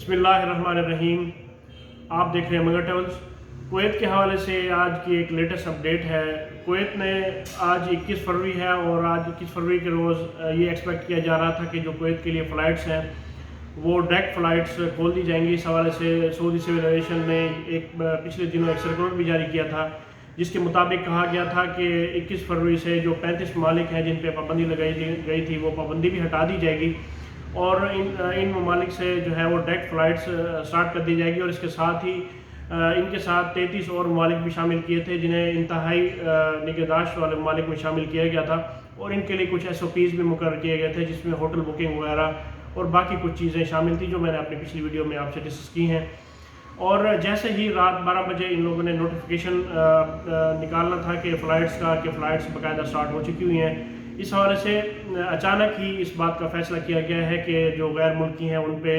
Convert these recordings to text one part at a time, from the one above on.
बिस्मिल्लाहिर्रहमानिर्रहीम। आप देख रहे हैं मगर ट्रेवल्स। कुवैत के हवाले से आज की एक लेटेस्ट अपडेट है। कुवैत ने आज 21 फरवरी है और आज 21 फरवरी के रोज़ ये एक्सपेक्ट किया जा रहा था कि जो कुवैत के लिए फ़्लाइट्स हैं वो डायरेक्ट फ़्लाइट्स खोल दी जाएंगी। इस हवाले से सऊदी सिविल एविएशन ने पिछले दिनों एक सर्कुलर भी जारी किया था, जिसके मुताबिक कहा गया था कि 21 फरवरी से जो 35 ममालिक हैं जिन पर पाबंदी लगाई गई थी वो पाबंदी भी हटा दी जाएगी और इन ममालिक से जो है वो डायरेक्ट फ़्लाइट्स स्टार्ट कर दी जाएगी। और इसके साथ ही इनके साथ 33 और ममालिक भी शामिल किए थे जिन्हें इंतहाई निगहदाश्त वाले ममालिक में शामिल किया गया था और इनके लिए कुछ SOPs भी मुकर्रर किए गए थे, जिसमें होटल बुकिंग वगैरह और बाकी कुछ चीज़ें शामिल थी जो मैंने अपनी पिछली वीडियो में आपसे डिस्कस की हैं। और जैसे ही रात 12 बजे इन लोगों ने नोटिफिकेशन निकालना था कि फ़्लाइट्स बाकायदा स्टार्ट हो चुकी हुई हैं, इस हवाले से अचानक ही इस बात का फ़ैसला किया गया है कि जो गैर मुल्की हैं उन पे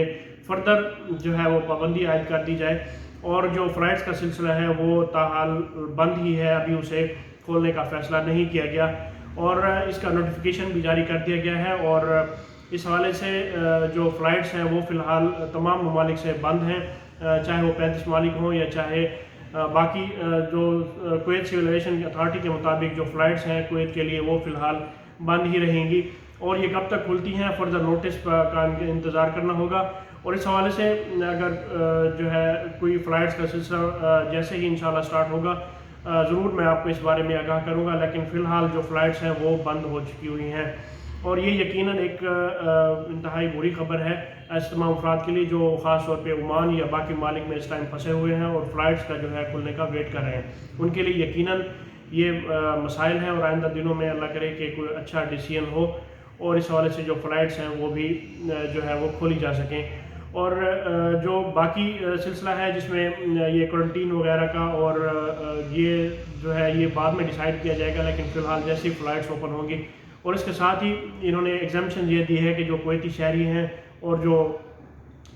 फर्दर जो है वो पाबंदी आयद कर दी जाए और जो फ़्लाइट्स का सिलसिला है वो ताहाल बंद ही है, अभी उसे खोलने का फ़ैसला नहीं किया गया और इसका नोटिफिकेशन भी जारी कर दिया गया है। और इस हवाले से जो फ़्लाइट्स हैं वो फ़िलहाल तमाम ममालिक से बंद हैं, चाहे वो 35 ममालिक हों या चाहे बाकी जो कुवैत सिविल एविएशन अथॉरिटी के मुताबिक जो फ़्लाइट्स हैं कुवैत के लिए वो फ़िलहाल बंद ही रहेंगी और ये कब तक खुलती हैं फर्दर नोटिस का इंतज़ार करना होगा। और इस हवाले से अगर जो है कोई फ़्लाइट्स का सिलसिला जैसे ही इंशाल्लाह स्टार्ट होगा ज़रूर मैं आपको इस बारे में आगाह करूँगा, लेकिन फ़िलहाल जो फ़्लाइट्स हैं वो बंद हो चुकी हुई हैं और ये यकीनन एक इंतहाई बुरी खबर है ऐसे तमाम अफराद के लिए जो ख़ास तौर पे ओमान या बाकी मालिक में इस टाइम फंसे हुए हैं और फ़्लाइट्स का जो है खुलने का वेट कर रहे हैं। उनके लिए यकीनन ये मसाइल हैं और आइंदा दिनों में अल्लाह करे कि कोई अच्छा डिसीजन हो और इस हवाले से जो फ़्लाइट्स हैं वो भी जो है वो खोली जा सकें। और जो बाकी सिलसिला है जिसमें ये क्वारंटीन वगैरह का और ये जो है ये बाद में डिसाइड किया जाएगा, लेकिन फ़िलहाल जैसे ही फ़्लाइट्स ओपन होंगी और इसके साथ ही इन्होंने एग्जाम्पशन ये दी है कि जो कुवैती शहरी हैं और जो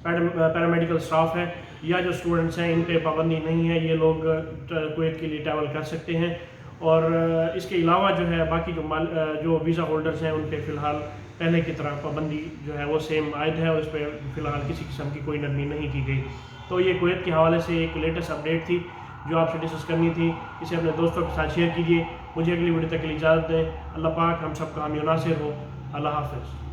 पैरामेडिकल स्टाफ है या जो स्टूडेंट्स हैं इन पे पाबंदी नहीं है, ये लोग कुवैत के लिए ट्रैवल कर सकते हैं। और इसके अलावा जो है बाकी जो वीज़ा होल्डर्स हैं उन पे फ़िलहाल पहले की तरह पाबंदी जो है वो सेम आयद है और इस पर फ़िलहाल किसी किस्म की कोई नरमी नहीं की गई। तो ये कुवैत के हवाले से एक लेटेस्ट अपडेट थी जो आपसे डिस्कस करनी थी। इसे अपने दोस्तों के साथ शेयर कीजिए। मुझे अगली वीडियो तक के लिए इजाज़त दें। अल्लाह पाक हम सब का हामी नासिर हो। अल्लाह हाफ़िज़।